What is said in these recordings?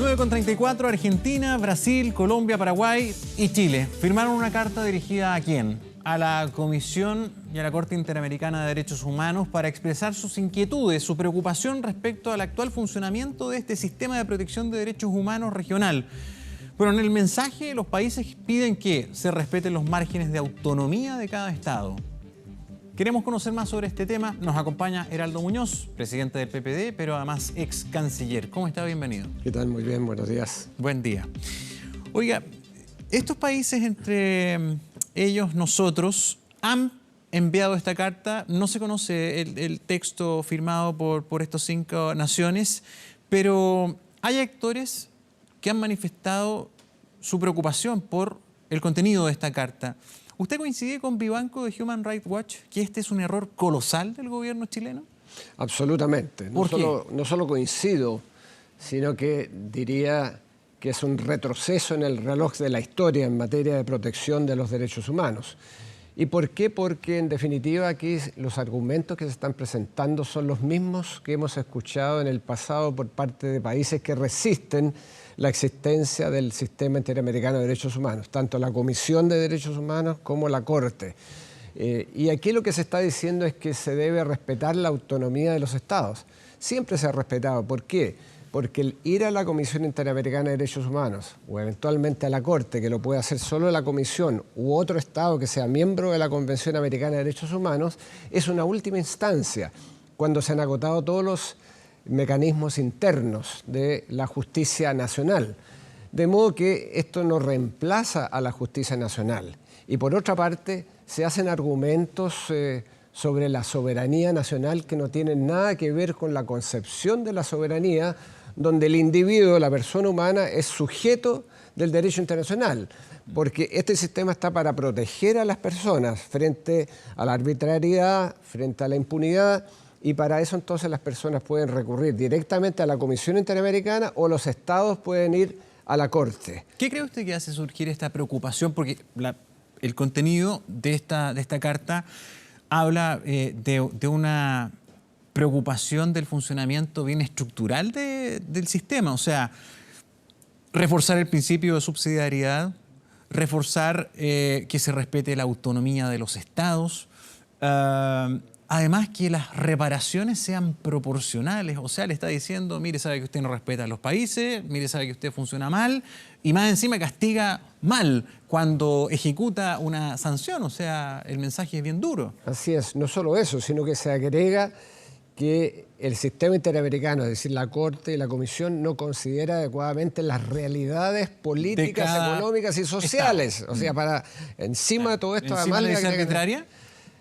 9:34, Argentina, Brasil, Colombia, Paraguay y Chile firmaron una carta dirigida ¿a quién? A la Comisión y a la Corte Interamericana de Derechos Humanos para expresar sus inquietudes, su preocupación respecto al actual funcionamiento de este sistema de protección de derechos humanos regional. Bueno, en el mensaje los países piden que se respeten los márgenes de autonomía de cada Estado. Queremos conocer más sobre este tema. Nos acompaña Heraldo Muñoz, presidente del PPD, pero además ex canciller. ¿Cómo está? Bienvenido. ¿Qué tal? Muy bien, buenos días. Buen día. Oiga, estos países, entre ellos nosotros, han enviado esta carta. No se conoce el texto firmado por estas 5 naciones, pero hay actores que han manifestado su preocupación por el contenido de esta carta. ¿Usted coincide con Vivanco de Human Rights Watch que este es un error colosal del gobierno chileno? Absolutamente. ¿Por qué? No solo coincido, sino que diría que es un retroceso en el reloj de la historia en materia de protección de los derechos humanos. ¿Y por qué? Porque en definitiva aquí los argumentos que se están presentando son los mismos que hemos escuchado en el pasado por parte de países que resisten la existencia del Sistema Interamericano de Derechos Humanos, tanto la Comisión de Derechos Humanos como la Corte. Y aquí lo que se está diciendo es que se debe respetar la autonomía de los Estados. Siempre se ha respetado. ¿Por qué? Porque el ir a la Comisión Interamericana de Derechos Humanos o eventualmente a la Corte, que lo puede hacer solo la Comisión u otro Estado que sea miembro de la Convención Americana de Derechos Humanos, es una última instancia cuando se han agotado todos los mecanismos internos de la justicia nacional. De modo que esto no reemplaza a la justicia nacional. Y por otra parte, se hacen argumentos sobre la soberanía nacional que no tienen nada que ver con la concepción de la soberanía, donde el individuo, la persona humana, es sujeto del derecho internacional, porque este sistema está para proteger a las personas frente a la arbitrariedad, frente a la impunidad, y para eso entonces las personas pueden recurrir directamente a la Comisión Interamericana o los estados pueden ir a la Corte. ¿Qué cree usted que hace surgir esta preocupación? Porque el contenido de esta carta habla de una preocupación del funcionamiento bien estructural del sistema. O sea, reforzar el principio de subsidiariedad, reforzar que se respete la autonomía de los estados, además que las reparaciones sean proporcionales. O sea, le está diciendo, mire, sabe que usted no respeta a los países, mire, sabe que usted funciona mal y más encima castiga mal cuando ejecuta una sanción. O sea, el mensaje es bien duro. Así es, no solo eso, sino que se agrega que el sistema interamericano, es decir, la Corte y la Comisión, no considera adecuadamente las realidades políticas, económicas y sociales. O sea, para encima de todo esto... ¿Encima de esa arbitraria?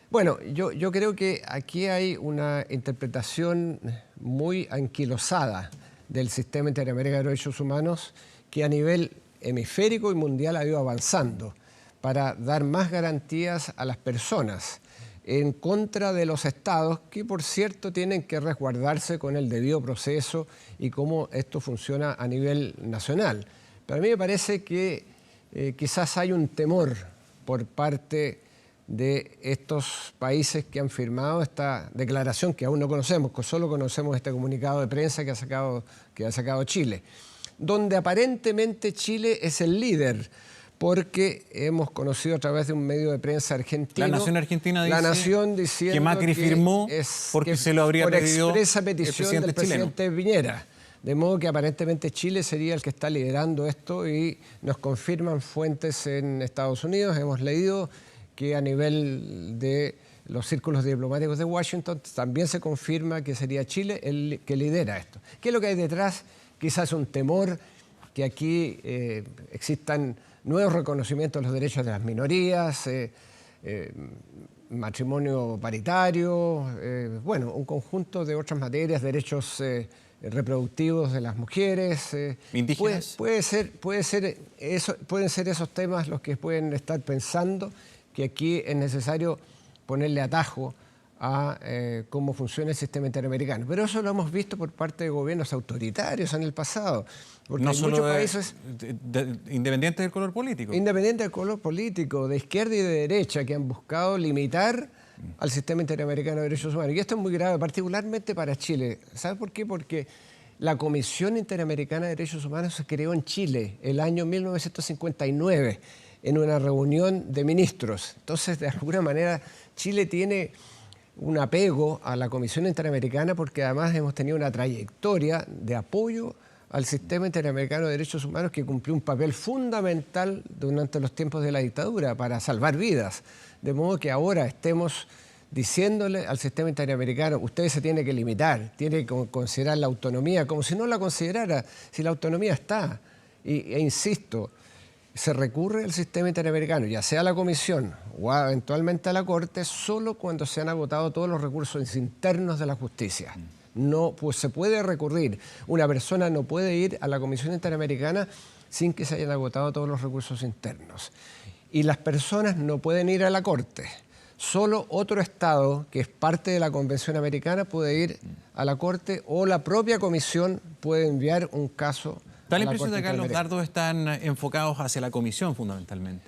Bueno, yo creo que aquí hay una interpretación muy anquilosada del sistema interamericano de derechos humanos que a nivel hemisférico y mundial ha ido avanzando para dar más garantías a las personas en contra de los estados que, por cierto, tienen que resguardarse con el debido proceso y cómo esto funciona a nivel nacional. Pero a mí me parece que quizás hay un temor por parte de estos países que han firmado esta declaración que aún no conocemos, que solo conocemos este comunicado de prensa que ha sacado Chile, donde aparentemente Chile es el líder, porque hemos conocido a través de un medio de prensa argentino... La Nación Argentina dice la Nación diciendo que Macri firmó porque se lo habría pedido por expresa petición del presidente chileno. Piñera. De modo que aparentemente Chile sería el que está liderando esto y nos confirman fuentes en Estados Unidos. Hemos leído que a nivel de los círculos diplomáticos de Washington también se confirma que sería Chile el que lidera esto. ¿Qué es lo que hay detrás? Quizás un temor que aquí existan nuevos reconocimientos de los derechos de las minorías, matrimonio paritario, bueno, un conjunto de otras materias, derechos reproductivos de las mujeres. ¿Indígenas? Pueden ser esos temas los que pueden estar pensando que aquí es necesario ponerle atajo a cómo funciona el sistema interamericano. Pero eso lo hemos visto por parte de gobiernos autoritarios en el pasado. Porque no hay solo muchos países independientes del color político. Independientes del color político, de izquierda y de derecha, que han buscado limitar al sistema interamericano de derechos humanos. Y esto es muy grave, particularmente para Chile. ¿Sabe por qué? Porque La Comisión Interamericana de Derechos Humanos se creó en Chile el año 1959 en una reunión de ministros. Entonces, de alguna manera, Chile tiene un apego a la Comisión Interamericana porque además hemos tenido una trayectoria de apoyo al sistema interamericano de derechos humanos que cumplió un papel fundamental durante los tiempos de la dictadura para salvar vidas. De modo que ahora estemos diciéndole al sistema interamericano, usted se tiene que limitar, tiene que considerar la autonomía, como si no la considerara, si la autonomía está. E insisto, se recurre al sistema interamericano, ya sea a la Comisión o eventualmente a la Corte, solo cuando se han agotado todos los recursos internos de la justicia. No, pues se puede recurrir. Una persona no puede ir a la Comisión Interamericana sin que se hayan agotado todos los recursos internos. Y las personas no pueden ir a la Corte. Solo otro Estado, que es parte de la Convención Americana, puede ir a la Corte o la propia Comisión puede enviar un caso. Da la impresión de que los dardos están enfocados hacia la Comisión, fundamentalmente.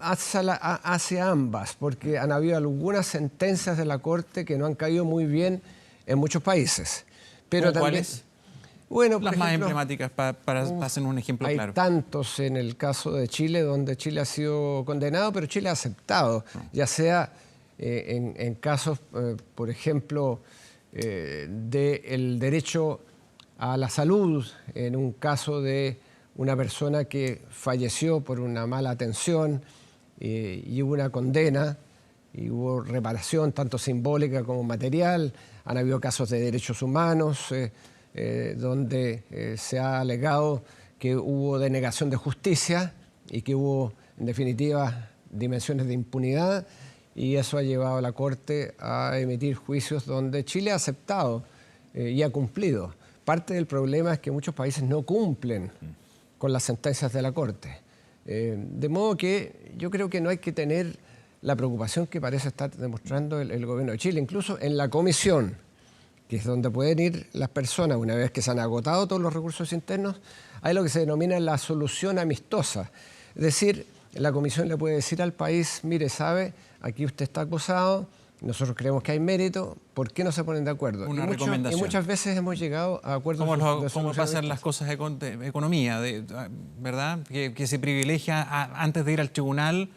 Hacia ambas, porque han habido algunas sentencias de la Corte que no han caído muy bien en muchos países. Pero también, ¿cuáles? Bueno, las más emblemáticas, para hacer un ejemplo claro. Hay tantos en el caso de Chile, donde Chile ha sido condenado, pero Chile ha aceptado, ya sea en casos, por ejemplo, del derecho a la salud, en un caso de una persona que falleció por una mala atención y hubo una condena y hubo reparación tanto simbólica como material. Han habido casos de derechos humanos donde se ha alegado que hubo denegación de justicia y que hubo, en definitiva, dimensiones de impunidad, y eso ha llevado a la Corte a emitir juicios donde Chile ha aceptado y ha cumplido. Parte del problema es que muchos países no cumplen con las sentencias de la Corte. De modo que yo creo que no hay que tener la preocupación que parece estar demostrando el gobierno de Chile. Incluso en la Comisión, que es donde pueden ir las personas una vez que se han agotado todos los recursos internos, hay lo que se denomina la solución amistosa. Es decir, la Comisión le puede decir al país, mire, sabe, aquí usted está acusado, nosotros creemos que hay mérito, ¿por qué no se ponen de acuerdo? Una recomendación. Y muchas veces hemos llegado a acuerdos. ¿Cómo pasan las cosas de economía, verdad? Que se privilegia antes de ir al tribunal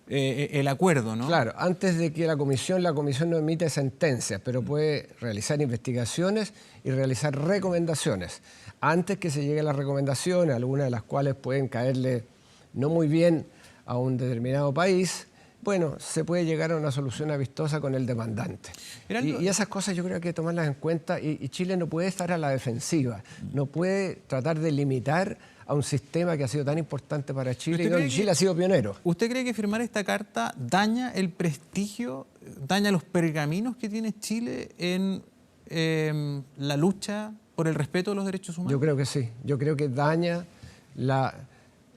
el acuerdo, ¿no? Claro, antes de que la comisión no emite sentencias, pero puede realizar investigaciones y realizar recomendaciones. Antes que se llegue a las recomendaciones, algunas de las cuales pueden caerle no muy bien a un determinado país, bueno, se puede llegar a una solución amistosa con el demandante. Y esas cosas yo creo que hay que tomarlas en cuenta, y Chile no puede estar a la defensiva, no puede tratar de limitar a un sistema que ha sido tan importante para Chile y donde Chile ha sido pionero. ¿Usted cree que firmar esta carta daña el prestigio, daña los pergaminos que tiene Chile en la lucha por el respeto de los derechos humanos? Yo creo que sí. Yo creo que daña la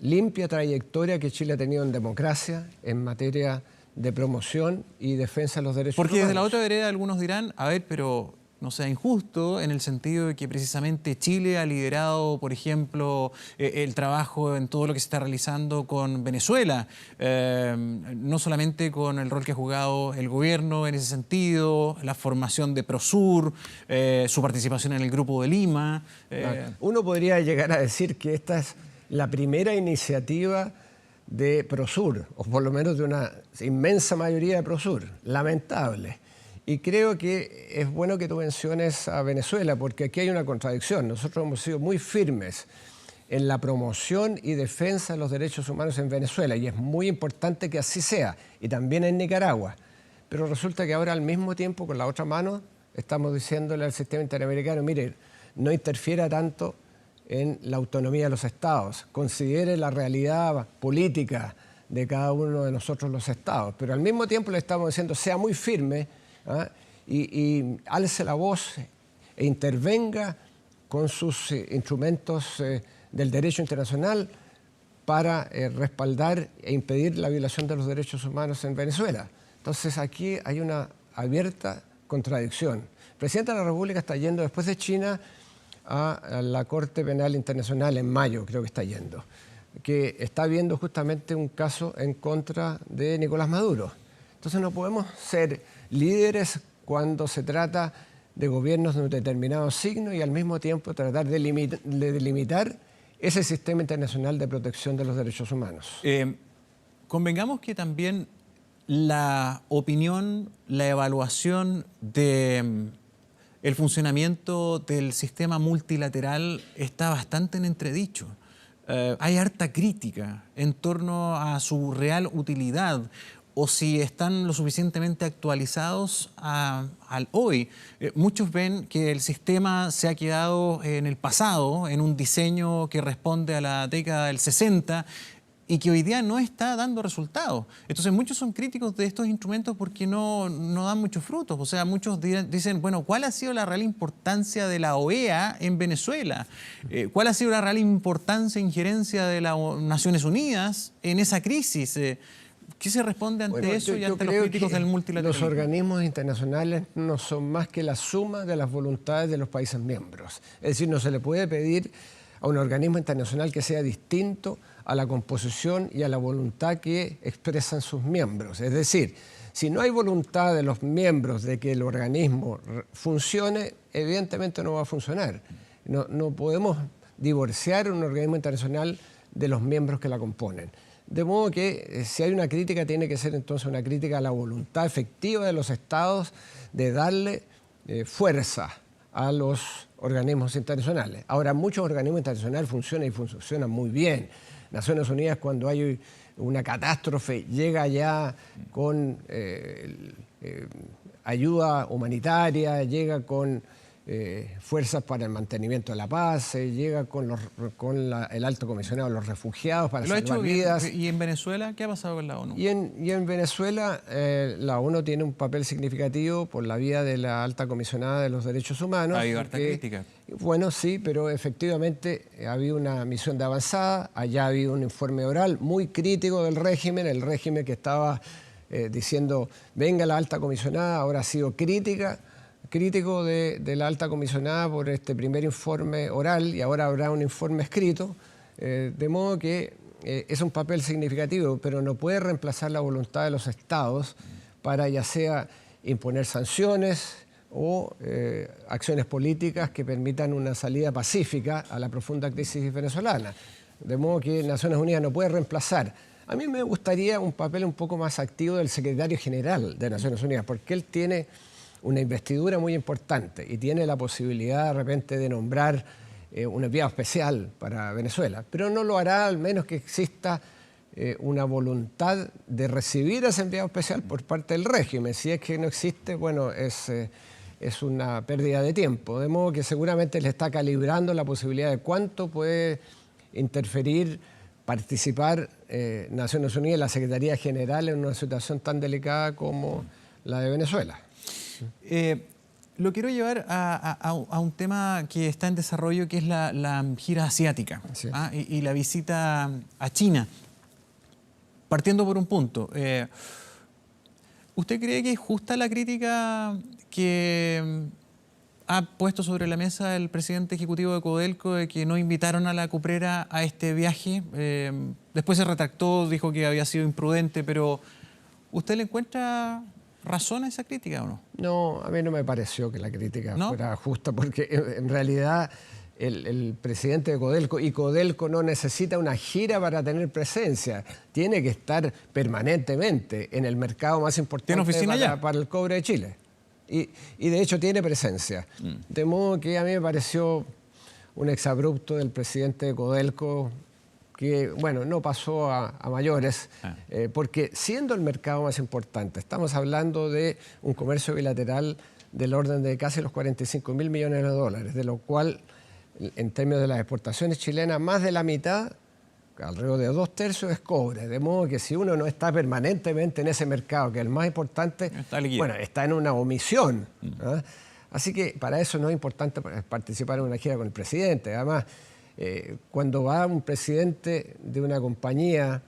limpia trayectoria que Chile ha tenido en democracia, en materia de promoción y defensa de los derechos humanos. Porque desde la otra vereda algunos dirán, a ver, pero no sea injusto en el sentido de que precisamente Chile ha liderado, por ejemplo, el trabajo en todo lo que se está realizando con Venezuela, no solamente con el rol que ha jugado el gobierno en ese sentido, la formación de Prosur, su participación en el Grupo de Lima. Uno podría llegar a decir que esta es la primera iniciativa de Prosur, o por lo menos de una inmensa mayoría de Prosur, lamentable. Y creo que es bueno que tú menciones a Venezuela, porque aquí hay una contradicción. Nosotros hemos sido muy firmes en la promoción y defensa de los derechos humanos en Venezuela, y es muy importante que así sea, y también en Nicaragua. Pero resulta que ahora al mismo tiempo, con la otra mano, estamos diciéndole al sistema interamericano, mire, no interfiera tanto en la autonomía de los estados, considere la realidad política de cada uno de nosotros los estados, pero al mismo tiempo le estamos diciendo, sea muy firme, y alce la voz e intervenga con sus instrumentos del derecho internacional para respaldar e impedir la violación de los derechos humanos en Venezuela. Entonces aquí hay una abierta contradicción. El presidente de la República está yendo después de China a la Corte Penal Internacional en mayo, creo que está yendo, que está viendo justamente un caso en contra de Nicolás Maduro. Entonces no podemos ser líderes cuando se trata de gobiernos de un determinado signo y al mismo tiempo tratar de delimitar ese sistema internacional de protección de los derechos humanos. Convengamos que también la opinión, la evaluación de el funcionamiento del sistema multilateral está bastante en entredicho. Hay harta crítica en torno a su real utilidad o si están lo suficientemente actualizados al hoy. Muchos ven que el sistema se ha quedado en el pasado, en un diseño que responde a la década del 60 y que hoy día no está dando resultados. Entonces muchos son críticos de estos instrumentos porque no dan muchos frutos. O sea, muchos dicen, bueno, ¿cuál ha sido la real importancia de la OEA en Venezuela? ¿Cuál ha sido la real importancia e injerencia de las Naciones Unidas en esa crisis? ¿Qué se responde ante eso y ante los críticos del multilateralismo? Los organismos internacionales no son más que la suma de las voluntades de los países miembros. Es decir, no se le puede pedir a un organismo internacional que sea distinto a la composición y a la voluntad que expresan sus miembros. Es decir, si no hay voluntad de los miembros de que el organismo funcione, evidentemente no va a funcionar. No podemos divorciar un organismo internacional de los miembros que la componen. De modo que si hay una crítica, tiene que ser entonces una crítica a la voluntad efectiva de los estados de darle fuerza a los organismos internacionales. Ahora, muchos organismos internacionales funcionan y funcionan muy bien. Naciones Unidas, cuando hay una catástrofe, llega ya con ayuda humanitaria, llega con fuerzas para el mantenimiento de la paz, llega con el alto comisionado de los refugiados para salvar vidas. ¿Y en Venezuela qué ha pasado con la ONU? Y en Venezuela la ONU tiene un papel significativo por la vía de la alta comisionada de los derechos humanos. Ha habido harta crítica. Bueno, sí, pero efectivamente ha habido una misión de avanzada, allá ha habido un informe oral muy crítico del régimen, el régimen que estaba diciendo venga la alta comisionada, ahora ha sido crítico de la alta comisionada por este primer informe oral y ahora habrá un informe escrito, de modo que es un papel significativo, pero no puede reemplazar la voluntad de los estados para ya sea imponer sanciones o acciones políticas que permitan una salida pacífica a la profunda crisis venezolana. De modo que Naciones Unidas no puede reemplazar. A mí me gustaría un papel un poco más activo del secretario general de Naciones Unidas, porque él tiene una investidura muy importante y tiene la posibilidad de repente de nombrar un enviado especial para Venezuela, pero no lo hará al menos que exista una voluntad de recibir a ese enviado especial por parte del régimen. Si es que no existe, bueno, es una pérdida de tiempo, de modo que seguramente le está calibrando la posibilidad de cuánto puede interferir, participar Naciones Unidas, la Secretaría General en una situación tan delicada como la de Venezuela. Lo quiero llevar a un tema que está en desarrollo, que es la gira asiática, sí, y la visita a China. Partiendo por un punto, ¿usted cree que es justa la crítica que ha puesto sobre la mesa el presidente ejecutivo de Codelco de que no invitaron a la cuprera a este viaje? Después se retractó, dijo que había sido imprudente, pero ¿usted le encuentra razón a esa crítica o no? No, a mí no me pareció que la crítica fuera justa, porque en realidad el presidente de Codelco, y Codelco no necesita una gira para tener presencia, tiene que estar permanentemente en el mercado más importante para el cobre de Chile. Y de hecho tiene presencia. De modo que a mí me pareció un exabrupto del presidente de Codelco que, bueno, no pasó a mayores, porque siendo el mercado más importante, estamos hablando de un comercio bilateral del orden de casi los 45.000 millones de dólares, de lo cual, en términos de las exportaciones chilenas, más de la mitad, alrededor de 2/3, es cobre. De modo que si uno no está permanentemente en ese mercado, que es el más importante, bueno, está en una omisión. Así que para eso no es importante participar en una gira con el presidente. Además, cuando va un presidente de una compañía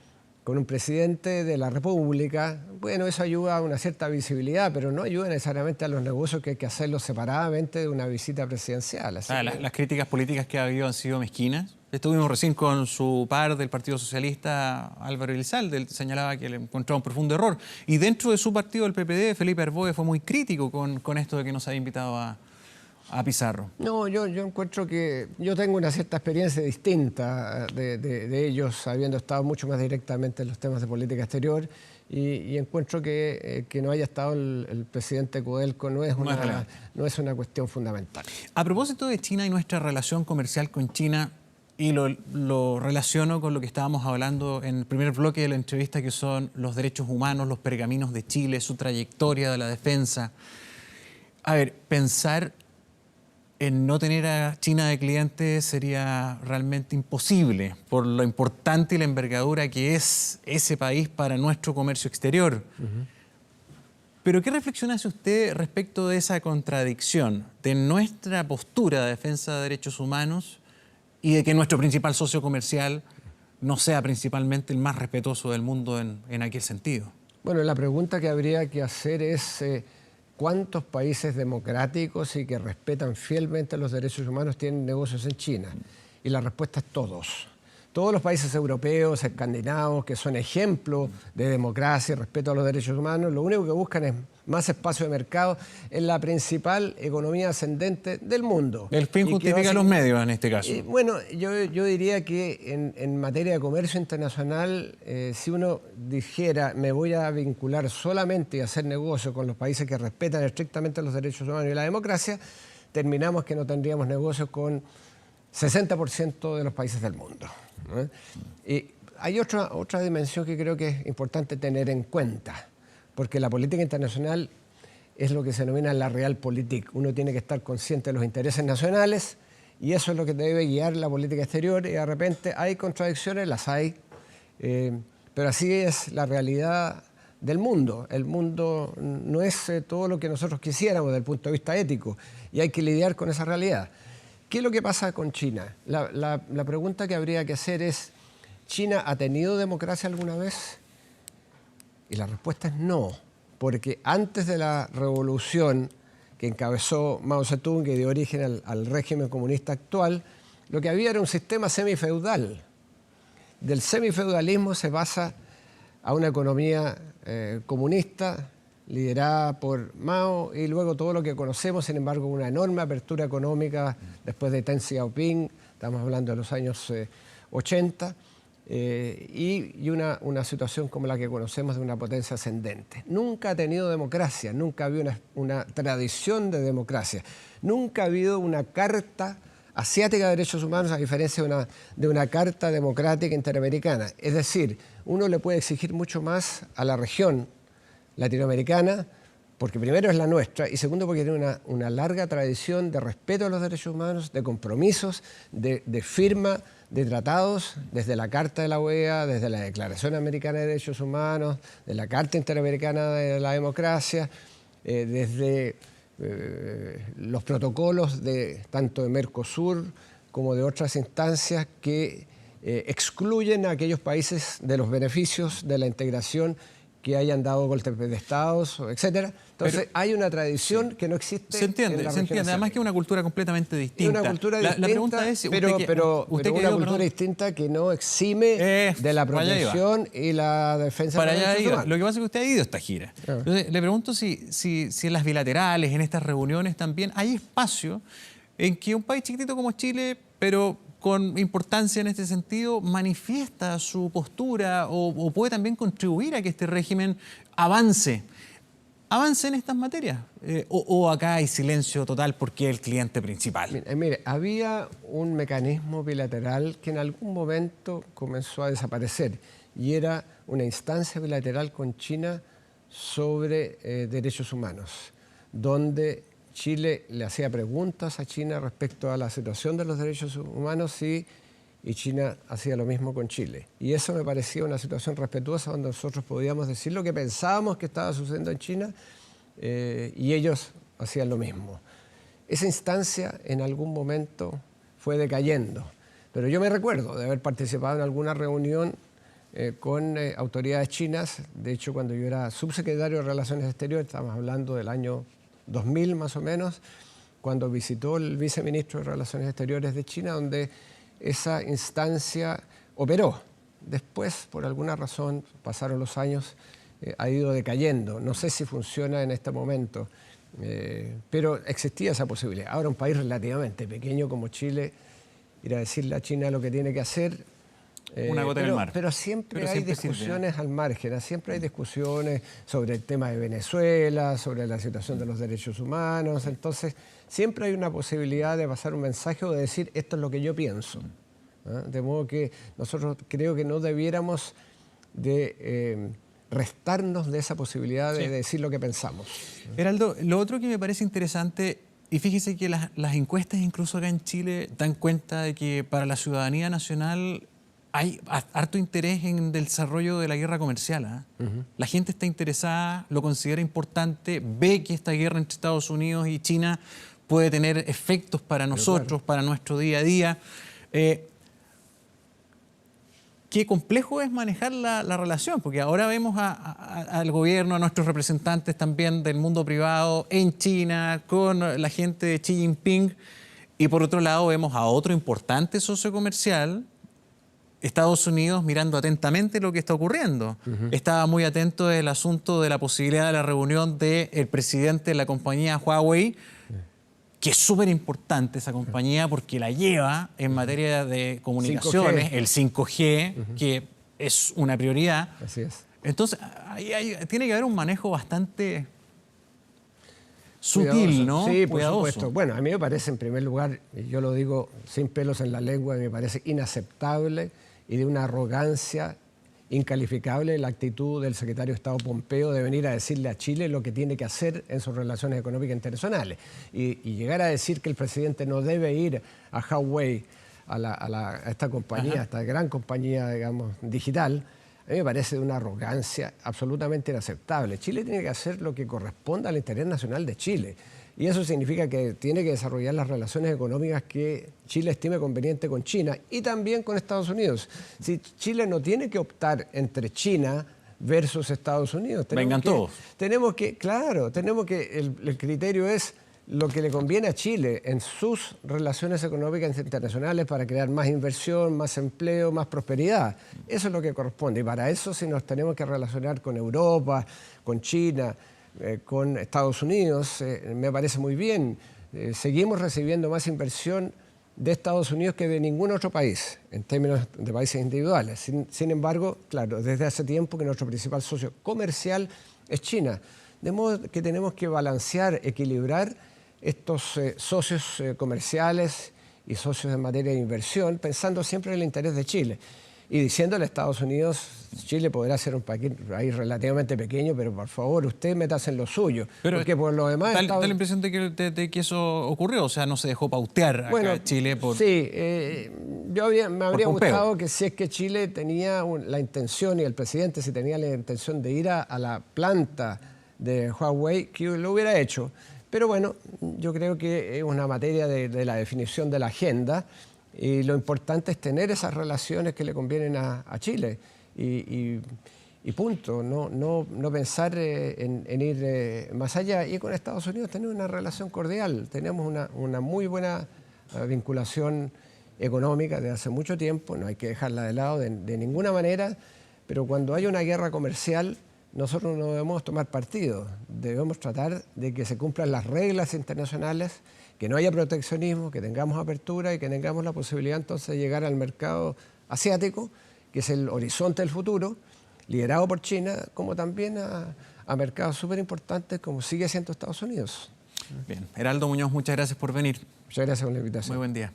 con un presidente de la República, bueno, eso ayuda a una cierta visibilidad, pero no ayuda necesariamente a los negocios que hay que hacerlos separadamente de una visita presidencial. Las críticas políticas que ha habido han sido mezquinas. Estuvimos recién con su par del Partido Socialista, Álvaro Elizalde, él señalaba que le encontraba un profundo error. Y dentro de su partido, el PPD, Felipe Arboe fue muy crítico con esto de que no se había invitado a a Pizarro? No, yo encuentro que yo tengo una cierta experiencia distinta de ellos, habiendo estado mucho más directamente en los temas de política exterior, y encuentro que no haya estado el presidente Codelco no es una cuestión fundamental. A propósito de China y nuestra relación comercial con China, y lo relaciono con lo que estábamos hablando en el primer bloque de la entrevista, que son los derechos humanos, los pergaminos de Chile, su trayectoria de la defensa. A ver, pensar en no tener a China de cliente sería realmente imposible por lo importante y la envergadura que es ese país para nuestro comercio exterior. Pero ¿qué reflexión hace usted respecto de esa contradicción de nuestra postura de defensa de derechos humanos y de que nuestro principal socio comercial no sea principalmente el más respetuoso del mundo en aquel sentido? Bueno, la pregunta que habría que hacer es ¿cuántos países democráticos y que respetan fielmente los derechos humanos tienen negocios en China? Y la respuesta es todos. Todos los países europeos, escandinavos, que son ejemplos de democracia y respeto a los derechos humanos, lo único que buscan es más espacio de mercado en la principal economía ascendente del mundo. El fin justifica los medios en este caso. Bueno, yo diría que en materia de comercio internacional, si uno dijera me voy a vincular solamente y hacer negocio con los países que respetan estrictamente los derechos humanos y la democracia, terminamos que no tendríamos negocios con 60% de los países del mundo, ¿no? Y hay otra dimensión que creo que es importante tener en cuenta, porque la política internacional es lo que se denomina la realpolitik. Uno tiene que estar consciente de los intereses nacionales y eso es lo que debe guiar la política exterior, y de repente hay contradicciones, las hay, pero así es la realidad del mundo. El mundo no es todo lo que nosotros quisiéramos desde el punto de vista ético y hay que lidiar con esa realidad. ¿Qué es lo que pasa con China? La pregunta que habría que hacer es, ¿China ha tenido democracia alguna vez? Y la respuesta es no, porque antes de la revolución que encabezó Mao Zedong y dio origen al régimen comunista actual, lo que había era un sistema semifeudal. Del semifeudalismo se pasa a una economía comunista liderada por Mao, y luego todo lo que conocemos, sin embargo, una enorme apertura económica después de Deng Xiaoping, estamos hablando de los años 80, y una situación como la que conocemos de una potencia ascendente. Nunca ha tenido democracia, nunca ha habido una tradición de democracia, nunca ha habido una carta asiática de derechos humanos, a diferencia de una carta democrática interamericana. Es decir, uno le puede exigir mucho más a la región latinoamericana, porque primero es la nuestra y segundo porque tiene una larga tradición de respeto a los derechos humanos, de compromisos, de firma de tratados, desde la Carta de la OEA, desde la Declaración Americana de Derechos Humanos, de la Carta Interamericana de la Democracia, desde los protocolos tanto de Mercosur como de otras instancias que excluyen a aquellos países de los beneficios de la integración que hayan dado golpes de estados, etcétera. Entonces, pero hay una tradición que no existe. Se entiende, además que es una cultura completamente distinta. Una cultura distinta, la pregunta es, pero una cultura distinta que no exime de la protección y la defensa de los derechos humanos. Lo que pasa es que usted ha ido a esta gira. Entonces, le pregunto si en las bilaterales, en estas reuniones también, hay espacio en que un país chiquitito como Chile, pero con importancia en este sentido, manifiesta su postura o puede también contribuir a que este régimen avance en estas materias, o acá hay silencio total porque es el cliente principal. Mire, había un mecanismo bilateral que en algún momento comenzó a desaparecer y era una instancia bilateral con China sobre derechos humanos, donde Chile le hacía preguntas a China respecto a la situación de los derechos humanos y China hacía lo mismo con Chile. Y eso me parecía una situación respetuosa donde nosotros podíamos decir lo que pensábamos que estaba sucediendo en China y ellos hacían lo mismo. Esa instancia en algún momento fue decayendo, pero yo me recuerdo de haber participado en alguna reunión con autoridades chinas. De hecho, cuando yo era subsecretario de Relaciones Exteriores, estamos hablando del año 2000 más o menos, cuando visitó el viceministro de Relaciones Exteriores de China, donde esa instancia operó. Después, por alguna razón, pasaron los años, ha ido decayendo. No sé si funciona en este momento, Pero existía esa posibilidad. Ahora un país relativamente pequeño como Chile, ir a decirle a China lo que tiene que hacer... una gota en el mar. Pero siempre hay discusiones al margen, siempre hay discusiones sobre el tema de Venezuela, sobre la situación de los derechos humanos. Entonces, siempre hay una posibilidad de pasar un mensaje o de decir esto es lo que yo pienso. De modo que nosotros creo que no debiéramos de restarnos de esa posibilidad de decir lo que pensamos. Heraldo, lo otro que me parece interesante, y fíjese que las encuestas incluso acá en Chile dan cuenta de que para la ciudadanía nacional hay harto interés en el desarrollo de la guerra comercial. La gente está interesada, lo considera importante, ve que esta guerra entre Estados Unidos y China puede tener efectos para nosotros, para nuestro día a día. Qué complejo es manejar la relación, porque ahora vemos al gobierno, a nuestros representantes también del mundo privado en China, con la gente de Xi Jinping, y por otro lado vemos a otro importante socio comercial, Estados Unidos, mirando atentamente lo que está ocurriendo. Estaba muy atento del asunto de la posibilidad de la reunión del presidente de la compañía Huawei, que es súper importante esa compañía porque la lleva en materia de comunicaciones, 5G. El 5G, que es una prioridad. Así es. Entonces, tiene que haber un manejo bastante sutil, cuidadoso. ¿no? Sí, Cuidadoso. por supuesto. Bueno, a mí me parece, en primer lugar, y yo lo digo sin pelos en la lengua, me parece inaceptable y de una arrogancia incalificable la actitud del secretario de Estado Pompeo de venir a decirle a Chile lo que tiene que hacer en sus relaciones económicas internacionales. Y llegar a decir que el presidente no debe ir a Huawei, a esta compañía, a esta gran compañía, digamos, digital, a mí me parece de una arrogancia absolutamente inaceptable. Chile tiene que hacer lo que corresponda al interés nacional de Chile. Y eso significa que tiene que desarrollar las relaciones económicas que Chile estime conveniente con China y también con Estados Unidos. Si Chile no tiene que optar entre China versus Estados Unidos. Vengan todos. Tenemos que, el criterio es lo que le conviene a Chile en sus relaciones económicas internacionales para crear más inversión, más empleo, más prosperidad. Eso es lo que corresponde. Y para eso, si nos tenemos que relacionar con Europa, con China, con Estados Unidos, me parece muy bien. Seguimos recibiendo más inversión de Estados Unidos que de ningún otro país, en términos de países individuales. Sin embargo, claro, desde hace tiempo que nuestro principal socio comercial es China. De modo que tenemos que balancear, equilibrar estos socios comerciales y socios en materia de inversión, pensando siempre en el interés de Chile. Y diciéndole a Estados Unidos, Chile podrá ser un país relativamente pequeño, pero por favor, usted métase en lo suyo. Pero porque por lo demás... da la impresión de que eso ocurrió, o sea, no se dejó pautear acá Chile por... Sí, me habría gustado que si es que Chile tenía la intención, y el presidente si tenía la intención de ir a la planta de Huawei, que lo hubiera hecho. Pero bueno, yo creo que es una materia de la definición de la agenda. Y lo importante es tener esas relaciones que le convienen a Chile y punto, no pensar en ir más allá. Y con Estados Unidos tenemos una relación cordial, tenemos una muy buena vinculación económica desde hace mucho tiempo, no hay que dejarla de lado de ninguna manera, pero cuando hay una guerra comercial nosotros no debemos tomar partido, debemos tratar de que se cumplan las reglas internacionales, que no haya proteccionismo, que tengamos apertura y que tengamos la posibilidad entonces de llegar al mercado asiático, que es el horizonte del futuro, liderado por China, como también a mercados súper importantes como sigue siendo Estados Unidos. Bien. Heraldo Muñoz, muchas gracias por venir. Muchas gracias por la invitación. Muy buen día.